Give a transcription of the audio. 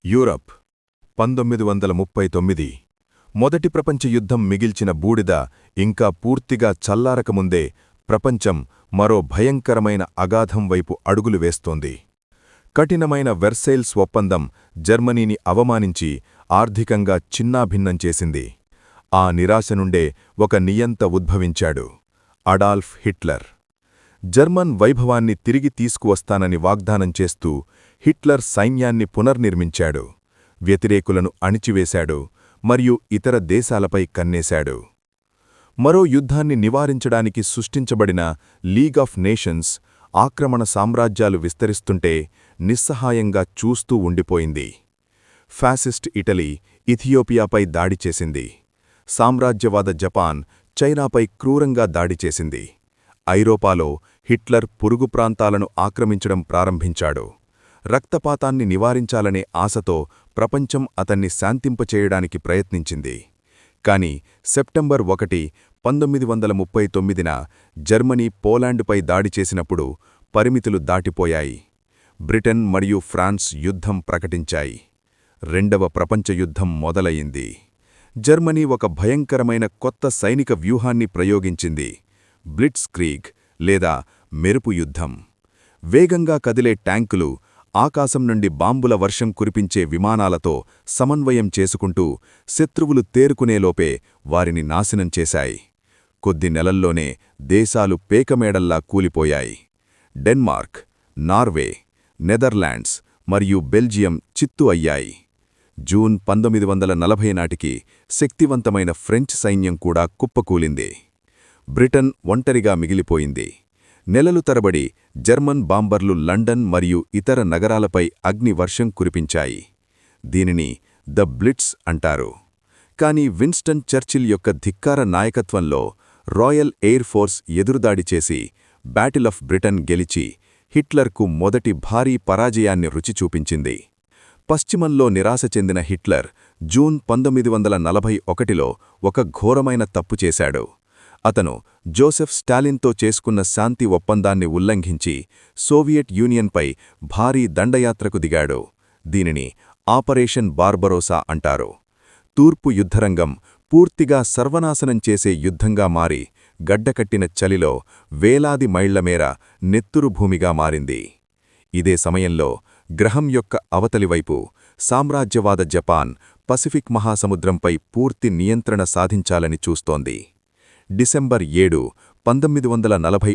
Europe 1939 మొదటి ప్రపంచ యుద్ధం మిగిల్చిన బూడిద ఇంకా పూర్తిగా చల్లారకముందే ప్రపంచం మరో భయంకరమైన అగాధం వైపు అడుగులు వేస్తోంది. కఠినమైన వెర్సైల్స్ ఒప్పందం జర్మనీని అవమానించి ఆర్థికంగా చిన్నాభిన్నం చేసింది. ఆ నిరాశ నుండే ఒక నియంత ఉద్భవించాడు, అడాల్ఫ్ హిట్లర్. జర్మన్ వైభవాన్ని తిరిగి తీసుకువస్తానని వాగ్దానం చేస్తూ హిట్లర్ సైన్యాన్ని పునర్నిర్మించాడు, వ్యతిరేకులను అణిచివేశాడు మరియు ఇతర దేశాలపై కన్నేశాడు. మరో యుద్ధాన్ని నివారించడానికి సృష్టించబడిన లీగ్ ఆఫ్ నేషన్స్ ఆక్రమణ సామ్రాజ్యాలు విస్తరిస్తుంటే నిస్సహాయంగా చూస్తూ ఉండిపోయింది. ఫ్యాసిస్ట్ ఇటలీ ఇథియోపియాపై దాడి చేసింది. సామ్రాజ్యవాద జపాన్ చైనాపై క్రూరంగా దాడి చేసింది. ఐరోపాలో హిట్లర్ పొరుగు ప్రాంతాలను ఆక్రమించడం ప్రారంభించాడు. రక్తపాతాన్ని నివారించాలనే ఆశతో ప్రపంచం అతన్ని శాంతింపచేయడానికి ప్రయత్నించింది. కాని సెప్టెంబర్ 1, 1939న జర్మనీ పోలాండ్పై దాడి చేసినప్పుడు పరిమితులు దాటిపోయాయి. బ్రిటన్ మరియు ఫ్రాన్స్ యుద్ధం ప్రకటించాయి. రెండవ ప్రపంచ యుద్ధం మొదలయింది. జర్మనీ ఒక భయంకరమైన కొత్త సైనిక వ్యూహాన్ని ప్రయోగించింది, బ్లిట్స్ క్రీగ్ లేదా మెరుపు యుద్ధం. వేగంగా కదిలే ట్యాంకులు, ఆకాశం నుండి బాంబుల వర్షం కురిపించే విమానాలతో సమన్వయం చేసుకుంటూ శత్రువులు తేరుకునేలోపే వారిని నాశనం చేశాయి. కొద్ది నెలల్లోనే దేశాలు పేకమేడల్లా కూలిపోయాయి. డెన్మార్క్, నార్వే, నెదర్లాండ్స్ మరియు బెల్జియం చిత్తు అయ్యాయి. జూన్ 1940 నాటికి శక్తివంతమైన ఫ్రెంచ్ సైన్యం కూడా కుప్పకూలింది. బ్రిటన్ ఒంటరిగా మిగిలిపోయింది. నెలలు తరబడి జర్మన్ బాంబర్లు లండన్ మరియు ఇతర నగరాలపై అగ్నివర్షం కురిపించాయి. దీనిని ద బ్లిట్స్ అంటారు. కాని విన్స్టన్ చర్చిల్ యొక్క ధిక్కార నాయకత్వంలో రాయల్ ఎయిర్ ఫోర్స్ ఎదురుదాడి చేసి బ్యాటిల్ ఆఫ్ బ్రిటన్ గెలిచి హిట్లర్కు మొదటి భారీ పరాజయాన్ని రుచి చూపించింది. పశ్చిమంలో నిరాశ చెందిన హిట్లర్ జూన్ 1941లో ఒక ఘోరమైన తప్పు చేశాడు. అతను జోసెఫ్ స్టాలిన్తో చేసుకున్న శాంతి ఒప్పందాన్ని ఉల్లంఘించి సోవియట్ యూనియన్పై భారీ దండయాత్రకు దిగాడు. దీనిని ఆపరేషన్ బార్బరోసా అంటారు. తూర్పు యుద్ధరంగం పూర్తిగా సర్వనాశనం చేసే యుద్ధంగా మారి గడ్డకట్టిన చలిలో వేలాది మైళ్లమేర నెత్తురు భూమిగా మారింది. ఇదే సమయంలో గ్రహం యొక్క అవతలివైపు సామ్రాజ్యవాద జపాన్ పసిఫిక్ మహాసముద్రంపై పూర్తి నియంత్రణ సాధించాలని చూస్తోంది. డిసెంబర్ 7, 1941